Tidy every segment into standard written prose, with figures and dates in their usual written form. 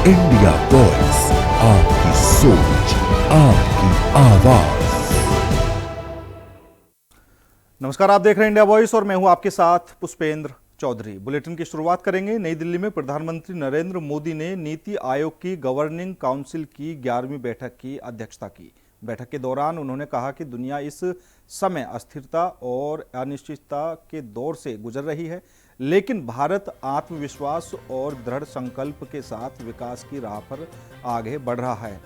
India voice, आपकी सोच, आपकी आवाज। नमस्कार, आप देख रहे हैं इंडिया वॉइस और मैं हूं आपके साथ पुष्पेंद्र चौधरी। बुलेटिन की शुरुआत करेंगे। नई दिल्ली में प्रधानमंत्री नरेंद्र मोदी ने नीति आयोग की गवर्निंग काउंसिल की 11वीं बैठक की अध्यक्षता की। बैठक के दौरान उन्होंने कहा कि दुनिया इस समय अस्थिरता और अनिश्चितता के दौर से गुजर रही है, लेकिन भारत आत्मविश्वास और दृढ़ संकल्प के साथ विकास की राह पर आगे बढ़ रहा है।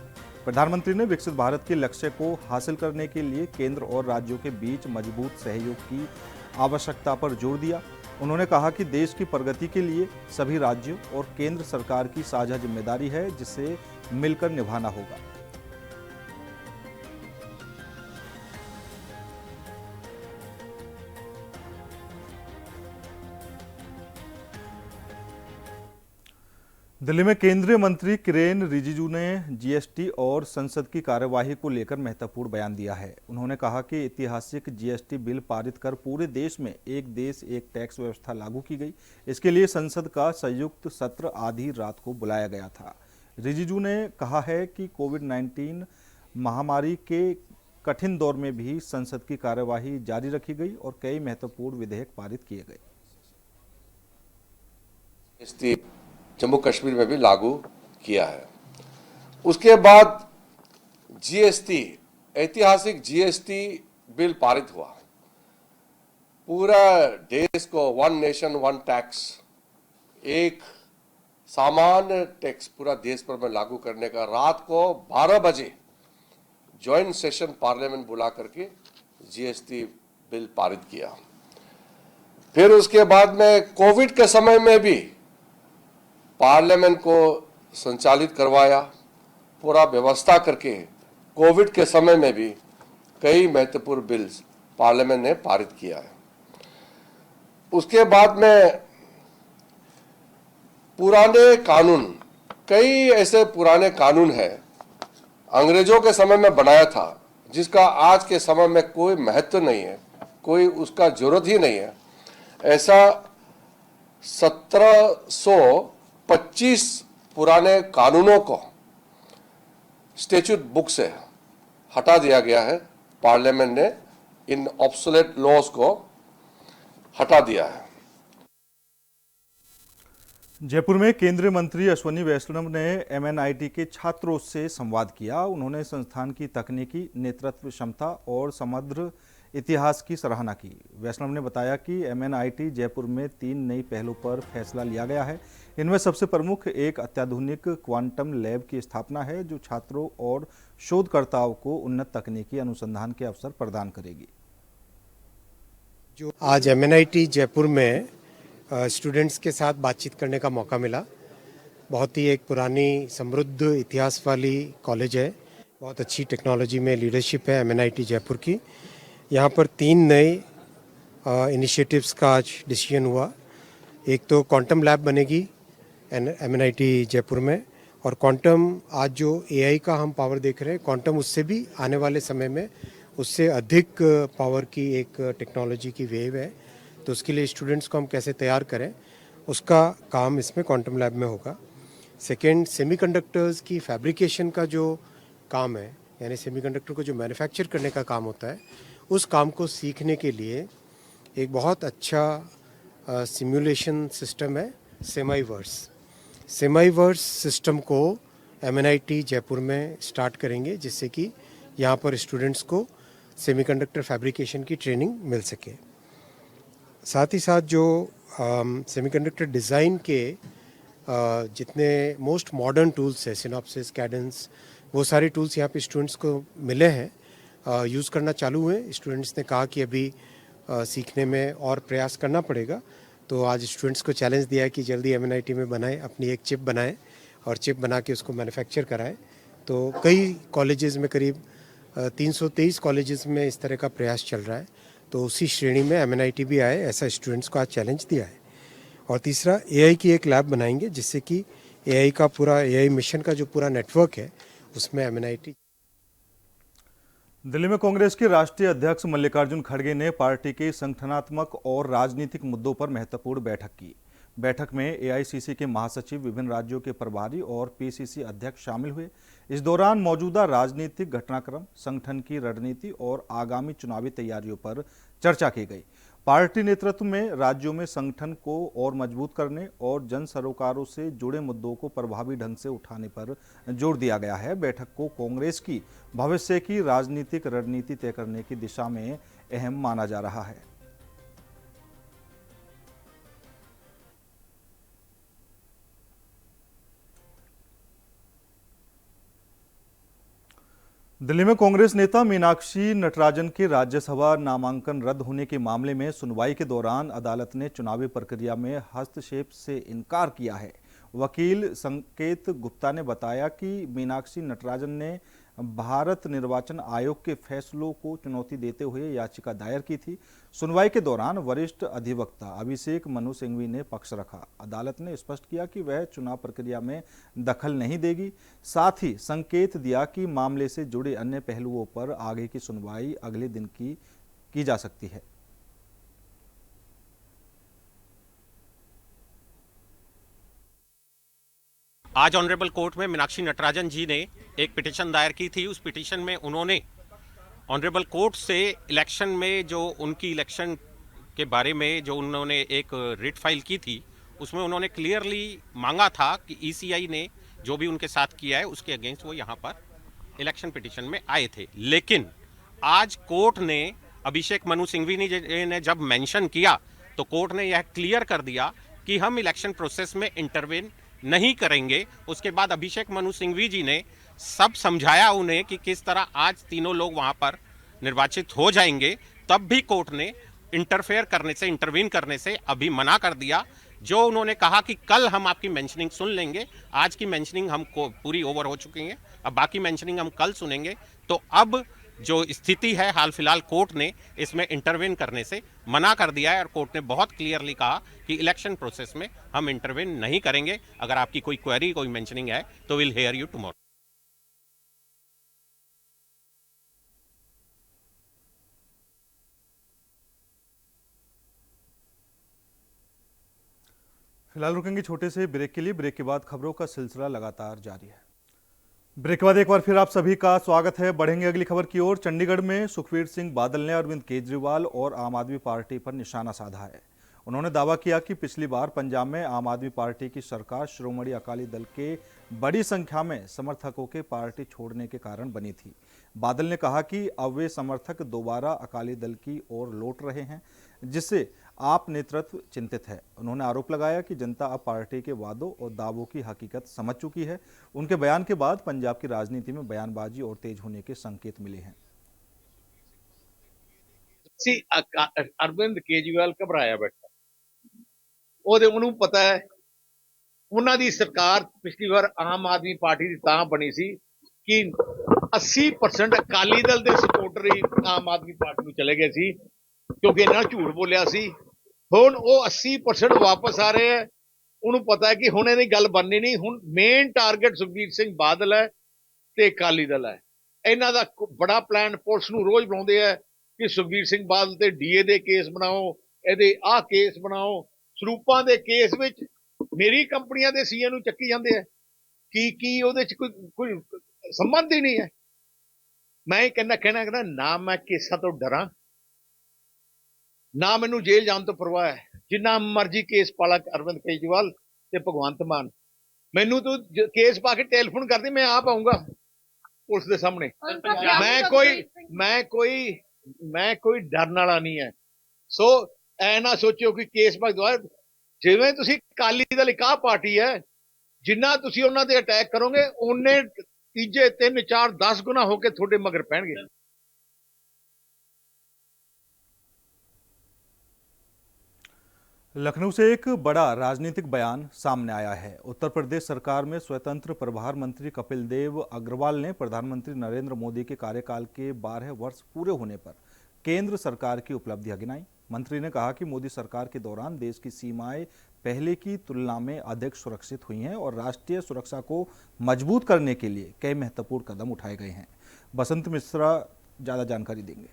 प्रधानमंत्री ने विकसित भारत के लक्ष्य को हासिल करने के लिए केंद्र और राज्यों के बीच मजबूत सहयोग की आवश्यकता पर जोर दिया। उन्होंने कहा कि देश की प्रगति के लिए सभी राज्यों और केंद्र सरकार की साझा जिम्मेदारी है, जिसे मिलकर निभाना होगा। दिल्ली में केंद्रीय मंत्री किरेन रिजिजू ने जीएसटी और संसद की कार्यवाही को लेकर महत्वपूर्ण बयान दिया है। उन्होंने कहा कि ऐतिहासिक जीएसटी बिल पारित कर पूरे देश में एक देश एक टैक्स व्यवस्था लागू की गई। इसके लिए संसद का संयुक्त सत्र आधी रात को बुलाया गया था। रिजिजू ने कहा है कि कोविड-19 महामारी के कठिन दौर में भी संसद की कार्यवाही जारी रखी गई और कई महत्वपूर्ण विधेयक पारित किए गए। जम्मू कश्मीर में भी लागू किया है। उसके बाद जीएसटी, ऐतिहासिक जीएसटी बिल पारित हुआ। पूरा देश को वन नेशन वन टैक्स, एक सामान्य टैक्स पूरा देश पर में लागू करने का रात को 12 बजे जॉइंट सेशन पार्लियामेंट बुला करके जीएसटी बिल पारित किया। फिर उसके बाद में कोविड के समय में भी पार्लियामेंट को संचालित करवाया, पूरा व्यवस्था करके कोविड के समय में भी कई महत्वपूर्ण बिल्स पार्लियामेंट ने पारित किया है। उसके बाद में पुराने कानून, कई ऐसे पुराने कानून हैं अंग्रेजों के समय में बनाया था, जिसका आज के समय में कोई महत्व नहीं है, कोई उसका जरूरत ही नहीं है। ऐसा 1725 पुराने कानूनों को स्टैट्यूट बुक से हटा दिया गया है। पार्लियामेंट ने इन ऑब्सोलेट लॉज को हटा दिया है। जयपुर में केंद्रीय मंत्री अश्विनी वैष्णव ने एमएनआईटी के छात्रों से संवाद किया। उन्होंने संस्थान की तकनीकी नेतृत्व क्षमता और समृद्ध इतिहास की सराहना की। वैष्णव ने बताया कि एमएनआईटी जयपुर में 3 नई पहलों पर फैसला लिया गया है। इनमें सबसे प्रमुख एक अत्याधुनिक क्वांटम लैब की स्थापना है, जो छात्रों और शोधकर्ताओं को उन्नत तकनीकी अनुसंधान के अवसर प्रदान करेगी। जो आज एमएनआईटी जयपुर में स्टूडेंट्स के साथ बातचीत करने का मौका मिला। बहुत ही एक पुरानी समृद्ध इतिहास वाली कॉलेज है, बहुत अच्छी टेक्नोलॉजी में लीडरशिप है एमएनआईटी जयपुर की। यहाँ पर 3 नए इनिशिएटिव्स का आज डिसीजन हुआ। एक तो क्वांटम लैब बनेगी एमएनआईटी जयपुर में, और क्वांटम आज जो एआई का हम पावर देख रहे हैं, क्वांटम उससे भी आने वाले समय में उससे अधिक पावर की एक टेक्नोलॉजी की वेव है। तो उसके लिए स्टूडेंट्स को हम कैसे तैयार करें, उसका काम इसमें क्वांटम लैब में होगा। सेकेंड, सेमीकंडक्टर्स की फैब्रिकेशन का जो काम है, यानी सेमीकंडक्टर को जो मैन्युफैक्चर करने का काम होता है, उस काम को सीखने के लिए एक बहुत अच्छा सिमुलेशन सिस्टम है सेमाइवर्स। सेमाइवर्स सिस्टम को एमएनआईटी जयपुर में स्टार्ट करेंगे, जिससे कि यहाँ पर स्टूडेंट्स को सेमीकंडक्टर फैब्रिकेशन की ट्रेनिंग मिल सके। साथ ही साथ जो सेमीकंडक्टर डिज़ाइन के जितने मोस्ट मॉडर्न टूल्स है, सिनॉप्सिस, कैडेंस, वो सारे टूल्स यहाँ पे स्टूडेंट्स को मिले हैं, यूज़ करना चालू हुए। स्टूडेंट्स ने कहा कि अभी सीखने में और प्रयास करना पड़ेगा, तो आज स्टूडेंट्स को चैलेंज दिया है कि जल्दी एमएनआईटी में बनाएं, अपनी एक चिप बनाएं और चिप बना के उसको मैन्युफैक्चर कराएं। तो कई कॉलेजेस में, करीब 323 कॉलेजेस में इस तरह का प्रयास चल रहा है। तो उसी श्रेणी में एमएनआईटी भी आए, ऐसा स्टूडेंट्स को आज चैलेंज दिया है। और तीसरा, एआई की एक लैब बनाएंगे, जिससे कि एआई का पूरा, एआई मिशन का जो पूरा नेटवर्क है, उसमें एमएनआईटी। दिल्ली में कांग्रेस के राष्ट्रीय अध्यक्ष मल्लिकार्जुन खड़गे ने पार्टी के संगठनात्मक और राजनीतिक मुद्दों पर महत्वपूर्ण बैठक की। बैठक में एआईसीसी के महासचिव, विभिन्न राज्यों के प्रभारी और पीसीसी अध्यक्ष शामिल हुए। इस दौरान मौजूदा राजनीतिक घटनाक्रम, संगठन की रणनीति और आगामी चुनावी तैयारियों पर चर्चा की गई। पार्टी नेतृत्व में राज्यों में संगठन को और मजबूत करने और जन सरोकारों से जुड़े मुद्दों को प्रभावी ढंग से उठाने पर जोर दिया गया है। बैठक को कांग्रेस की भविष्य की राजनीतिक रणनीति तय करने की दिशा में अहम माना जा रहा है। दिल्ली में कांग्रेस नेता मीनाक्षी नटराजन के राज्यसभा नामांकन रद्द होने के मामले में सुनवाई के दौरान अदालत ने चुनावी प्रक्रिया में हस्तक्षेप से इनकार किया है। वकील संकेत गुप्ता ने बताया कि मीनाक्षी नटराजन ने भारत निर्वाचन आयोग के फैसलों को चुनौती देते हुए याचिका दायर की थी। सुनवाई के दौरान वरिष्ठ अधिवक्ता अभिषेक मनु सिंघवी ने पक्ष रखा। अदालत ने स्पष्ट किया कि वह चुनाव प्रक्रिया में दखल नहीं देगी। साथ ही संकेत दिया कि मामले से जुड़े अन्य पहलुओं पर आगे की सुनवाई अगले दिन की जा सकती है। आज ऑनरेबल कोर्ट में मीनाक्षी नटराजन जी ने एक पिटीशन दायर की थी। उस पिटीशन में उन्होंने ऑनरेबल कोर्ट से इलेक्शन में जो उनकी इलेक्शन के बारे में जो उन्होंने एक रिट फाइल की थी, उसमें उन्होंने क्लियरली मांगा था कि ईसीआई ने जो भी उनके साथ किया है उसके अगेंस्ट वो यहाँ पर इलेक्शन पिटीशन में आए थे। लेकिन आज कोर्ट ने अभिषेक मनु सिंघवी ने जब मेंशन किया तो कोर्ट ने यह क्लियर कर दिया कि हम इलेक्शन प्रोसेस में इंटरवेन नहीं करेंगे। उसके बाद अभिषेक मनु सिंघवी जी ने सब समझाया उन्हें कि किस तरह आज तीनों लोग वहां पर निर्वाचित हो जाएंगे। तब भी कोर्ट ने इंटरफेयर करने से, इंटरवीन करने से अभी मना कर दिया। जो उन्होंने कहा कि कल हम आपकी मेंशनिंग सुन लेंगे, आज की मेंशनिंग हमको पूरी ओवर हो चुकी है, अब बाकी मेंशनिंग हम कल सुनेंगे। तो अब जो स्थिति है, हाल फिलहाल कोर्ट ने इसमें इंटरवेन करने से मना कर दिया है और कोर्ट ने बहुत क्लियरली कहा कि इलेक्शन प्रोसेस में हम इंटरवेन नहीं करेंगे। अगर आपकी कोई क्वेरी, कोई मेंशनिंग है तो विल हियर यू टुमारो। फिलहाल रुकेंगे छोटे से ब्रेक के लिए। ब्रेक के बाद खबरों का सिलसिला लगातार जारी है। ब्रेक के बाद एक बार फिर आप सभी का स्वागत है। बढ़ेंगे अगली खबर की ओर। चंडीगढ़ में सुखबीर सिंह बादल ने अरविंद केजरीवाल और आम आदमी पार्टी पर निशाना साधा है। उन्होंने दावा किया कि पिछली बार पंजाब में आम आदमी पार्टी की सरकार श्रोमणी अकाली दल के बड़ी संख्या में समर्थकों के पार्टी छोड़ने के कारण बनी थी। बादल ने कहा कि अब वे समर्थक दोबारा अकाली दल की ओर लौट रहे हैं, जिससे आप नेतृत्व चिंतित है। उन्होंने आरोप लगाया कि जनता अब पार्टी के वादों और दावों की हकीकत समझ चुकी है। उनके बयान के बाद पंजाब की राजनीति में बयानबाजी और तेज होने के संकेत मिले हैं। अरविंद केजरीवाल घबराया बैठा, ਉਹਨੂੰ ਪਤਾ ਹੈ ਉਹਨਾਂ ਦੀ ਸਰਕਾਰ ਪਿਛਲੀ ਵਾਰ ਆਮ ਆਦਮੀ ਪਾਰਟੀ ਦੀ ਤਾਂ ਬਣੀ ਸੀ ਕਿ 80% ਅਕਾਲੀ ਦਲ ਦੇ ਸਪੋਰਟਰ ਹੀ ਆਮ ਆਦਮੀ ਪਾਰਟੀ ਨੂੰ ਚਲੇ ਗਏ ਸੀ, ਕਿਉਂਕਿ ਇਹਨਾਂ ਝੂਠ ਬੋਲਿਆ ਸੀ। ਹੁਣ ਉਹ 80% ਵਾਪਸ ਆ ਰਹੇ ਹੈ। ਉਹਨੂੰ ਪਤਾ ਹੈ ਕਿ ਹੁਣ ਇਹਦੀ ਗੱਲ ਬਣਨੀ ਨਹੀਂ। ਹੁਣ ਮੇਨ ਟਾਰਗੇਟ ਸੁਖਬੀਰ ਸਿੰਘ ਬਾਦਲ ਹੈ ਤੇ ਅਕਾਲੀ ਦਲ ਹੈ। ਇਹਨਾਂ ਦਾ ਬੜਾ ਪਲਾਨ ਪੁਲਿਸ ਨੂੰ ਰੋਜ਼ ਬਣਾਉਂਦੇ ਆ ਕਿ ਸੁਖਬੀਰ ਸਿੰਘ ਬਾਦਲ ਤੇ ਡੀਏ ਦੇ ਕੇਸ ਬਣਾਓ, ਇਹਦੇ ਆਹ ਕੇਸ ਬਣਾਓ। ਸਰੂਪਾਂ ਦੇ ਕੇਸ ਵਿੱਚ ਮੇਰੀ ਕੰਪਨੀਆਂ ਦੇ ਸੀਏ ਨੂੰ ਚੱਕੀ ਜਾਂਦੇ ਆ। ਕੀ ਉਹਦੇ ਚ ਕੋਈ ਸੰਬੰਧ ਹੀ ਨਹੀਂ ਹੈ। ਮੈਂ ਇਹ ਕਹਿਣਾ ਨਾ ਮੈਂ ਕੇਸਾਂ ਤੋਂ ਡਰਾਂ, ਨਾ ਮੈਨੂੰ ਜੇਲ੍ਹ ਜਾਣ ਤੋਂ ਪਰਵਾਹ ਹੈ। ਜਿੰਨਾ ਮਰਜ਼ੀ ਕੇਸ ਪਾਲਾ ਅਰਵਿੰਦ ਕੇਜਰੀਵਾਲ ਤੇ ਭਗਵੰਤ ਮਾਨ, ਮੈਨੂੰ ਤੂੰ ਕੇਸ ਪਾ ਕੇ ਟੈਲੀਫੋਨ ਕਰਦੀ, ਮੈਂ ਆਪ ਆਊਂਗਾ ਪੁਲਿਸ ਦੇ ਸਾਹਮਣੇ। ਮੈਂ ਕੋਈ ਡਰਨ ਵਾਲਾ ਨਹੀਂ ਹੈ। ਸੋ ਐ ਨਾ ਸੋਚਿਓ ਕਿ ਕੇਸ ਪਾ ਦੁਆਰਾ, ਜਿਵੇਂ ਤੁਸੀਂ ਅਕਾਲੀ ਦਲ ਇੱਕ ਪਾਰਟੀ ਹੈ, ਜਿੰਨਾ ਤੁਸੀਂ ਉਹਨਾਂ ਤੇ ਅਟੈਕ ਕਰੋਗੇ ਉਹਨੇ ਤੀਜੇ 3 4 10 ਗੁਣਾ ਹੋ ਕੇ ਤੁਹਾਡੇ ਮਗਰ ਪੈਣਗੇ। लखनऊ से एक बड़ा राजनीतिक बयान सामने आया है। उत्तर प्रदेश सरकार में स्वतंत्र प्रभार मंत्री कपिल देव अग्रवाल ने प्रधानमंत्री नरेंद्र मोदी के कार्यकाल के 12 वर्ष पूरे होने पर केंद्र सरकार की उपलब्धियां गिनाई। मंत्री ने कहा कि मोदी सरकार के दौरान देश की सीमाएं पहले की तुलना में अधिक सुरक्षित हुई हैं और राष्ट्रीय सुरक्षा को मजबूत करने के लिए कई महत्वपूर्ण कदम उठाए गए हैं। बसंत मिश्रा ज्यादा जानकारी देंगे।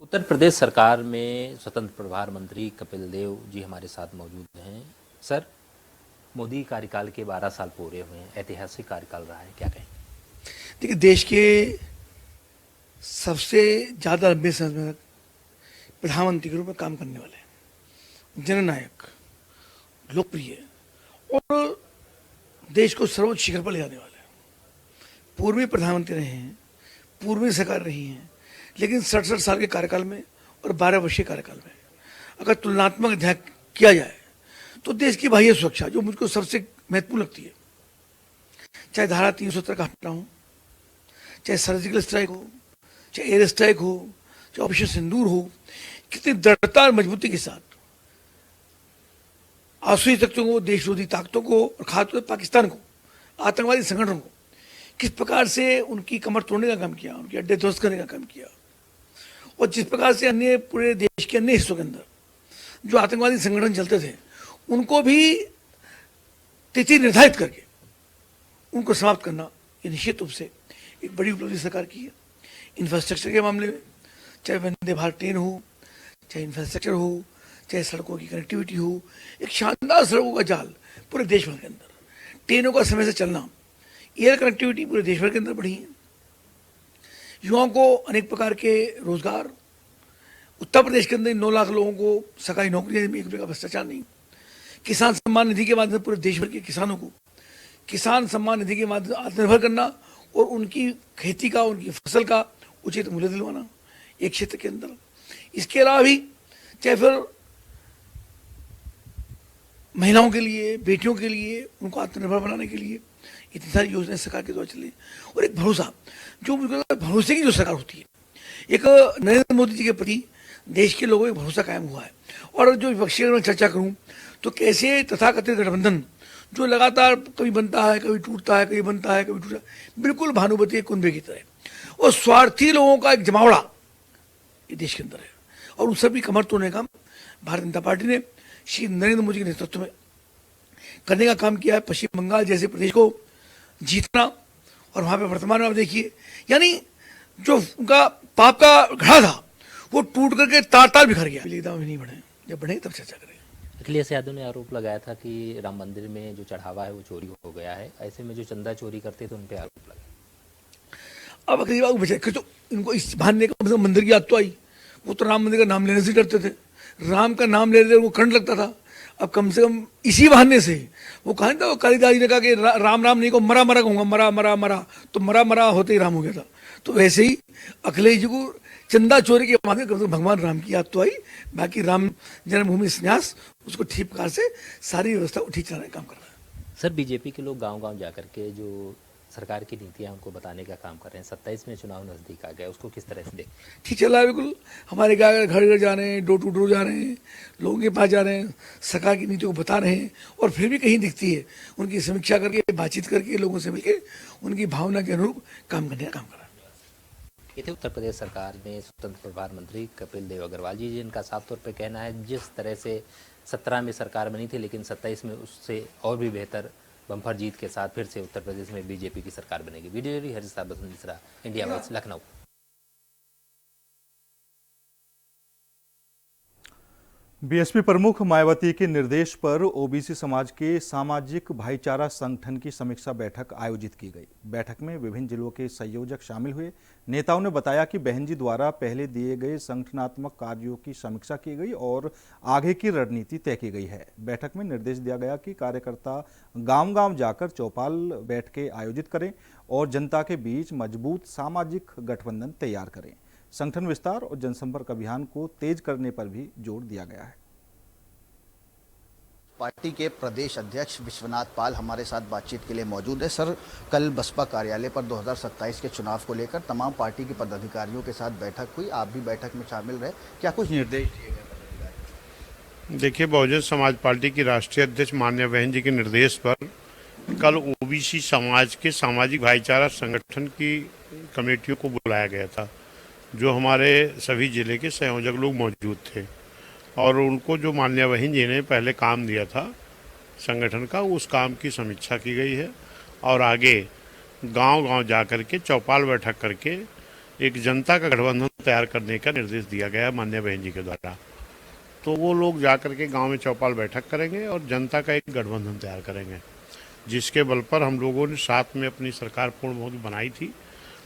उत्तर प्रदेश सरकार में स्वतंत्र प्रभार मंत्री कपिल देव जी हमारे साथ मौजूद हैं। सर, मोदी कार्यकाल के 12 साल पूरे हुए हैं, ऐतिहासिक कार्यकाल रहा है, क्या कहें? देखिए, देश के सबसे ज़्यादा लंबे समय तक प्रधानमंत्री के रूप में काम करने वाले, जननायक, लोकप्रिय और देश को सर्वोच्च शिखर पर ले जाने वाले पूर्वी प्रधानमंत्री रहे हैं, पूर्वी सरकार रही हैं, लेकिन 67 साल के कार्यकाल में और 12 वर्षीय कार्यकाल में अगर तुलनात्मक अध्ययन किया जाए तो देश की बाह्य सुरक्षा, जो मुझको सबसे महत्वपूर्ण लगती है, चाहे धारा 370 का हटना हो, चाहे सर्जिकल स्ट्राइक हो, चाहे एयर स्ट्राइक हो, चाहे ऑपरेशन सिंदूर हो, कितनी दृढ़ता और मजबूती के साथ आसुरी तत्वों को, देश विरोधी ताकतों को और खासतौर पर पाकिस्तान को, आतंकवादी संगठनों को किस प्रकार से उनकी कमर तोड़ने का काम किया, उनके अड्डे ध्वस्त करने का काम किया, और जिस प्रकार से अन्य पूरे देश के अन्य हिस्सों के अंदर जो आतंकवादी संगठन चलते थे उनको भी तिथि निर्धारित करके उनको समाप्त करना, ये निश्चित रूप से एक बड़ी उपलब्धि सरकार की है। इंफ्रास्ट्रक्चर के मामले में, चाहे वंदे भारत ट्रेन हो, चाहे इंफ्रास्ट्रक्चर हो, चाहे सड़कों की कनेक्टिविटी हो, एक शानदार सड़कों का जाल पूरे देश भर के अंदर, ट्रेनों का समय से चलना, एयर कनेक्टिविटी पूरे देश भर के अंदर बढ़ी है, युवाओं को अनेक प्रकार के रोजगार, उत्तर प्रदेश के अंदर 9 लाख लोगों को सरकारी नौकरियां, एक रुपये का भ्रष्टाचार नहीं, किसान सम्मान निधि के माध्यम से पूरे देश भर के किसानों को किसान सम्मान निधि के माध्यम से आत्मनिर्भर करना और उनकी खेती का, उनकी फसल का उचित मूल्य दिलवाना एक क्षेत्र के अंदर। इसके अलावा भी चाहे फिर महिलाओं के लिए, बेटियों के लिए, उनको आत्मनिर्भर बनाने के लिए इतनी सारी योजनाएं सरकार के द्वारा चली, और एक भरोसा, जो मुझे लगता है भरोसे की जो सरकार होती है, एक नरेंद्र मोदी जी के प्रति देश के लोगों में भरोसा कायम हुआ है। और जो विपक्षी में चर्चा करूं तो कैसे तथाकथित गठबंधन जो लगातार कभी बनता है, कभी टूटता है, कभी बनता है, कभी टूटता है, बिल्कुल भानुमति कुंभे की तरह, और स्वार्थी लोगों का एक जमावड़ा ये देश के अंदर है, और उन सभी कमर तोड़ने का भारतीय जनता पार्टी ने श्री नरेंद्र मोदी के नेतृत्व में करने का काम किया है। पश्चिम बंगाल जैसे प्रदेश को जीतना, और वहां पे वर्तमान में आप देखिए, यानी जो उनका पाप का घड़ा था वो टूट करके तार तार बिखर गया। दाम नहीं बढ़े, जब बढ़े तब चर्चा करें। अखिलेश यादव ने आरोप लगाया था कि राम मंदिर में जो चढ़ावा है वो चोरी हो गया है, ऐसे में जो चंदा चोरी करते थे उन पे आरोप लगा। अब अखिलेश बाबू बचा तो इनको इस बहाने का मतलब मंदिर की याद तो आई, वो तो राम मंदिर का नाम लेने से डरते थे, राम का नाम लेते वो करंट लगता था। अब कम से कम इसी बहाने से वो कहा था, वो कालिदास जी ने कहा कि राम राम नहीं को मरा मरा कहूंगा, मरा मरा मरा, तो मरा मरा होते ही राम हो गया था। तो वैसे ही अखिलेश जी को चंदा चोरी के माध्यम से भगवान राम की याद तो आई, बाकी राम जन्मभूमि संन्यास उसको ठीक प्रकार से सारी व्यवस्था को ठीक चलाने का काम कर रहा है। सर, बीजेपी के लोग गांव-गांव जाकर के जो सरकार की नीतियां उनको बताने का काम कर रहे हैं, 27 में चुनाव नजदीक आ गया, उसको किस तरह से देख? ठीक चल रहा है, बिल्कुल हमारे घर घर जा रहे हैं, डोर टू डोर जा रहे हैं, लोगों के पास जा रहे हैं, सरकार की नीतियों को बता रहे हैं, और फिर भी कहीं दिखती है उनकी समीक्षा करके, बातचीत करके, लोगों से मिलकर उनकी भावना के अनुरूप काम करने का काम कर रहा है। ये थे उत्तर प्रदेश सरकार में स्वतंत्र प्रभार मंत्री कपिल देव अग्रवाल जी, जिनका साफ तौर पर कहना है जिस तरह से 17 में सरकार बनी थी, लेकिन 27 में उससे और भी बेहतर बम्पर जीत के साथ फिर से उत्तर प्रदेश में बीजेपी की सरकार बनेगी। Video Harita Basant Mishra, India Voice, Lucknow. BSP प्रमुख मायावती के निर्देश पर ओबीसी समाज के सामाजिक भाईचारा संगठन की समीक्षा बैठक आयोजित की गई। बैठक में विभिन्न जिलों के संयोजक शामिल हुए। नेताओं ने बताया कि बहन जी द्वारा पहले दिए गए संगठनात्मक कार्यों की समीक्षा की गई और आगे की रणनीति तय की गई है। बैठक में निर्देश दिया गया कि कार्यकर्ता गांव-गांव जाकर चौपाल बैठकें आयोजित करें और जनता के बीच मजबूत सामाजिक गठबंधन तैयार करें। संगठन विस्तार और जनसंपर्क अभियान को तेज करने पर भी जोर दिया गया है। पार्टी के प्रदेश अध्यक्ष विश्वनाथ पाल हमारे साथ बातचीत के लिए मौजूद है। सर, कल बसपा कार्यालय पर 2027 के चुनाव को लेकर तमाम पार्टी के पदाधिकारियों के साथ बैठक हुई, आप भी बैठक में शामिल रहे, क्या कुछ निर्देश दिए गए? देखिए, बहुजन समाज पार्टी की राष्ट्रीय अध्यक्ष माननीय बहन जी के निर्देश पर कल ओबीसी समाज के सामाजिक भाईचारा संगठन की कमेटियों को बुलाया गया था, जो हमारे सभी जिले के संयोजक लोग मौजूद थे, और उनको जो माननीय बहन जी ने पहले काम दिया था संगठन का, उस काम की समीक्षा की गई है, और आगे गांव-गांव जा कर के चौपाल बैठक करके एक जनता का गठबंधन तैयार करने का निर्देश दिया गया है माननीय बहन जी के द्वारा। तो वो लोग जाकर के गांव में चौपाल बैठक करेंगे और जनता का एक गठबंधन तैयार करेंगे, जिसके बल पर हम लोगों ने साथ में अपनी सरकार पूर्ण बहुमत बनाई थी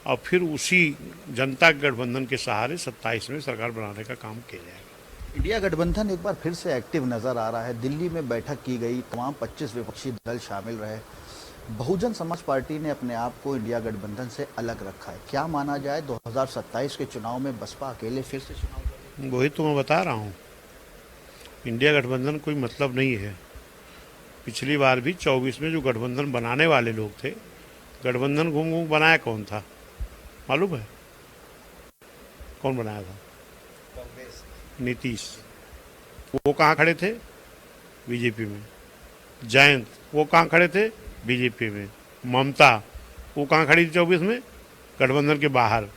और फिर उसी जनता के गठबंधन के सहारे 27 में सरकार बनाने का काम किया जाएगा। इंडिया गठबंधन एक बार फिर से एक्टिव नजर आ रहा है। दिल्ली में बैठक की गई, तमाम 25 विपक्षी दल शामिल रहे। बहुजन समाज पार्टी ने अपने आप को इंडिया गठबंधन से अलग रखा है। क्या माना जाए 2027 के चुनाव में बसपा अकेले फिर से चुनाव लड़ेगी? वही तो मैं बता रहा हूँ, इंडिया गठबंधन कोई मतलब नहीं है। पिछली बार भी 24 में जो गठबंधन बनाने वाले लोग थे, गठबंधन घूम घूम बनाया कौन था मालूम है? कौन बनाया था? कांग्रेस, नीतीश। वो कहाँ खड़े थे? बीजेपी में। जयंत वो कहाँ खड़े थे? बीजेपी में। ममता वो कहाँ खड़ी थी 24 में? गठबंधन के बाहर।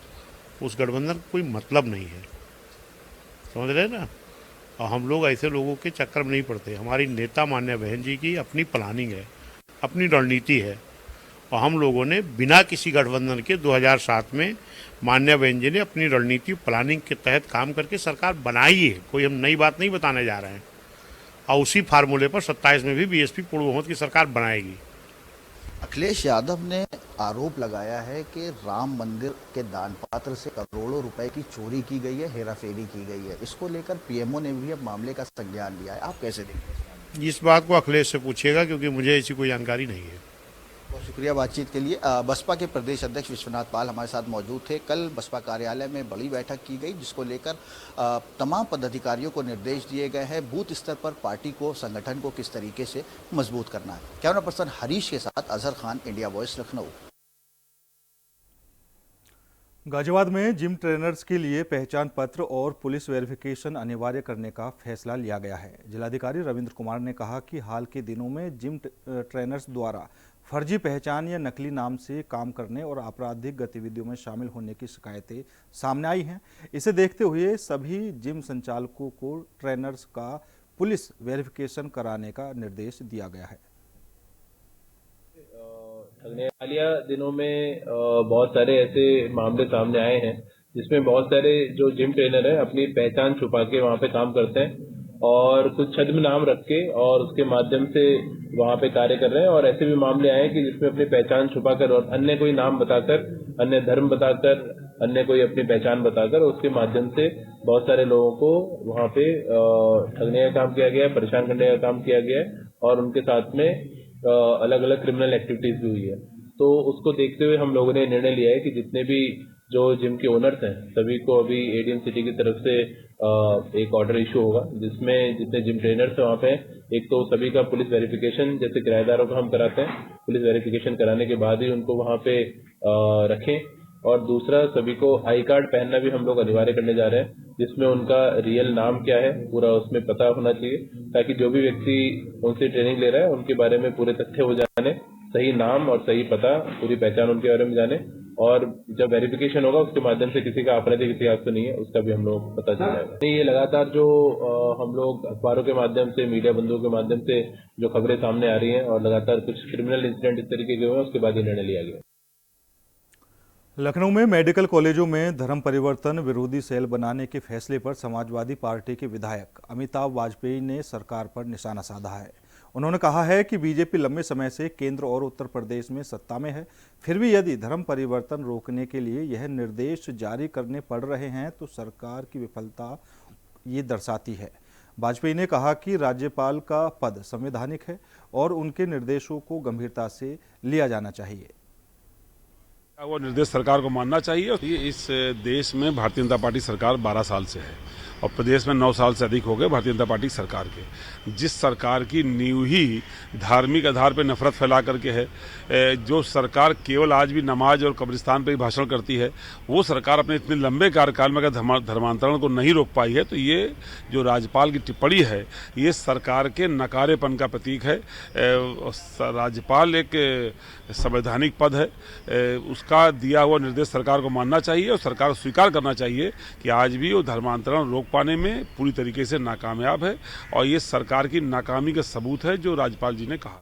उस गठबंधन का कोई मतलब नहीं है, समझ रहे ना? और हम लोग ऐसे लोगों के चक्कर में नहीं पड़ते। हमारी नेता मान्य बहन जी की अपनी प्लानिंग है, अपनी रणनीति है, और हम लोगों ने बिना किसी गठबंधन के 2007 में मान्य बहन जी ने अपनी रणनीति प्लानिंग के तहत काम करके सरकार बनाई है। कोई हम नई बात नहीं बताने जा रहे हैं, और उसी फार्मूले पर 27 में भी बीएसपी पूर्ण बहुमत की सरकार बनाएगी। अखिलेश यादव ने आरोप लगाया है कि राम मंदिर के दान पात्र से करोड़ों रुपए की चोरी की गई है, हेराफेरी की गई है। इसको लेकर पीएमओ ने भी अब मामले का संज्ञान लिया है। आप कैसे देखते हैं? इस बात को अखिलेश से पूछिएगा, क्योंकि मुझे ऐसी कोई जानकारी नहीं है। बहुत शुक्रिया बातचीत के लिए। बसपा के प्रदेश अध्यक्ष विश्वनाथ पाल हमारे साथ मौजूद थे। कल बसपा कार्यालय में बड़ी बैठक की गई, जिसको लेकर तमाम पदाधिकारियों को निर्देश दिए गए हैं बूथ स्तर पर पार्टी को, संगठन को किस तरीके से मजबूत करना है। कैमरा पर्सन हरीश के साथ अजहर खान, इंडिया वॉइस, लखनऊ। गाजियाबाद में जिम ट्रेनर्स के लिए पहचान पत्र और पुलिस वेरिफिकेशन अनिवार्य करने का फैसला लिया गया है। जिलाधिकारी रविंद्र कुमार ने कहा कि हाल के दिनों में जिम ट्रेनर्स द्वारा फर्जी पहचान या नकली नाम से काम करने और आपराधिक गतिविधियों में शामिल होने की शिकायतें सामने आई हैं। इसे देखते हुए सभी जिम संचालकों को ट्रेनर्स का पुलिस वेरिफिकेशन कराने का निर्देश दिया गया है। हालिया दिनों में बहुत सारे ऐसे मामले सामने आए हैं जिसमें बहुत सारे जो जिम ट्रेनर हैं अपनी पहचान छुपा के वहाँ पे काम करते हैं और कुछ छद्म नाम रख के और उसके माध्यम से वहाँ पे कार्य कर रहे हैं। और ऐसे भी मामले आए कि जिसमें अपनी पहचान छुपाकर और अन्य कोई नाम बताकर, अन्य धर्म बताकर, अन्य कोई अपनी पहचान बताकर उसके माध्यम से बहुत सारे लोगों को वहाँ पे ठगने का काम किया गया है, परेशान करने का काम किया गया है और उनके साथ में अलग अलग क्रिमिनल एक्टिविटीज भी हुई है। तो उसको देखते हुए हम लोगों ने निर्णय लिया है कि जितने भी जो जिम के ओनर्स हैं सभी को अभी एडीएम सिटी की तरफ से एक ऑर्डर इशू होगा, जिसमें जितने जिम ट्रेनर्स हैं वहाँ पे एक तो सभी का पुलिस वेरिफिकेशन, जैसे किराएदारों का हम कराते हैं, पुलिस वेरिफिकेशन कराने के बाद ही उनको वहाँ पे रखें। और दूसरा, सभी को आई कार्ड पहनना भी हम लोग अनिवार्य करने जा रहे हैं, जिसमें उनका रियल नाम क्या है पूरा उसमें पता होना चाहिए, ताकि जो भी व्यक्ति उनसे ट्रेनिंग ले रहा है उनके बारे में पूरे तथ्य हो जाने, सही नाम और सही पता, पूरी पहचान उनके बारे में जाने। और जब वेरिफिकेशन होगा उसके माध्यम से किसी का आपराधिक इतिहास तो नहीं है उसका भी हम लोग पता चल जाएगा। ये लगातार जो हम लोग अखबारों के माध्यम से, मीडिया बंधुओं के माध्यम से जो खबरें सामने आ रही हैं और लगातार कुछ क्रिमिनल इंसिडेंट इस तरीके के हुए हैं, उसके बाद ये निर्णय लिया गया। लखनऊ में मेडिकल कॉलेजों में धर्म परिवर्तन विरोधी सेल बनाने के फैसले पर समाजवादी पार्टी के विधायक अमिताभ वाजपेयी ने सरकार पर निशाना साधा है। उन्होंने कहा है कि बीजेपी लंबे समय से केंद्र और उत्तर प्रदेश में सत्ता में है, फिर भी यदि धर्म परिवर्तन रोकने के लिए यह निर्देश जारी करने पड़ रहे हैं तो सरकार की विफलता ये दर्शाती है। वाजपेयी ने कहा कि राज्यपाल का पद संवैधानिक है और उनके निर्देशों को गंभीरता से लिया जाना चाहिए। वो निर्देश सरकार को मानना चाहिए। इस देश में भारतीय जनता पार्टी सरकार 12 साल से है और प्रदेश में 9 साल से अधिक हो गए भारतीय जनता पार्टी सरकार के। जिस सरकार की नींव ही धार्मिक आधार पर नफरत फैला करके है, जो सरकार केवल आज भी नमाज और कब्रिस्तान पर ही भाषण करती है, वो सरकार अपने इतने लंबे कार्यकाल में अगर धर्मांतरण को नहीं रोक पाई है तो ये जो राज्यपाल की टिप्पणी है ये सरकार के नकारेपन का प्रतीक है। राज्यपाल एक संवैधानिक पद है, उसका दिया हुआ निर्देश सरकार को मानना चाहिए और सरकार को स्वीकार करना चाहिए कि आज भी वो धर्मांतरण रोक पाने में पूरी तरीके से नाकामयाब है और ये सरकार की नाकामी का सबूत है जो राज्यपाल जी ने कहा।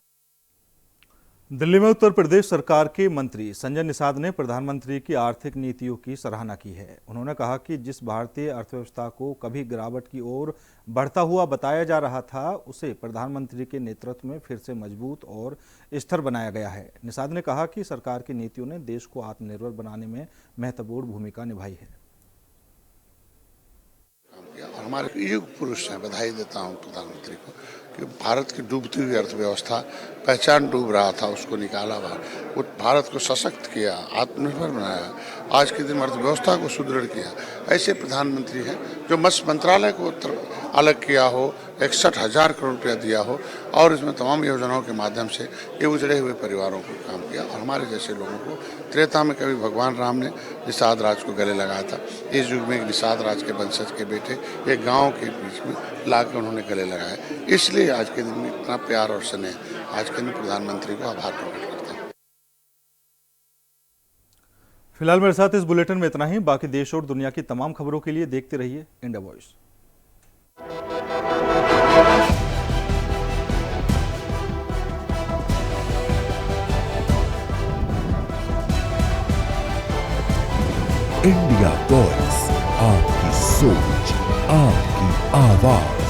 दिल्ली में उत्तर प्रदेश सरकार के मंत्री संजय निषाद ने प्रधानमंत्री की आर्थिक नीतियों की सराहना की है। उन्होंने कहा कि जिस भारतीय अर्थव्यवस्था को कभी गिरावट की ओर बढ़ता हुआ बताया जा रहा था, उसे प्रधानमंत्री के नेतृत्व में फिर से मजबूत और स्थिर बनाया गया है। निषाद ने कहा कि सरकार की नीतियों ने देश को आत्मनिर्भर बनाने में महत्वपूर्ण भूमिका निभाई है। और हमारे युग पुरुष हैं, बधाई देता हूं प्रधानमंत्री को कि भारत की डूबती हुई अर्थव्यवस्था, पहचान डूब रहा था, उसको निकाला बाहर, वो भारत को सशक्त किया, आत्मनिर्भर बनाया, आज के दिन अर्थव्यवस्था को सुदृढ़ किया। ऐसे प्रधानमंत्री हैं जो मत्स्य मंत्रालय को अलग किया हो, 61,000 करोड़ रुपया दिया हो और इसमें तमाम योजनाओं के माध्यम से ये उजड़े हुए परिवारों को काम किया। और हमारे जैसे लोगों को त्रेता में कभी भगवान राम ने निषाद राज को गले लगाया था, इस युग में एक निषाद राज के वंशज के बेटे एक गांव के बीच में लाकर उन्होंने गले लगाया। इसलिए आज के दिन में इतना प्यार और स्नेह, आज के दिन प्रधानमंत्री को आभार प्रकट करता हूँ। फिलहाल मेरे साथ इस बुलेटिन में इतना ही। बाकी देश और दुनिया की तमाम खबरों के लिए देखते रहिए इंडिया वॉइस। इंडिया वॉइस, आपकी सोच, आपकी आवाज।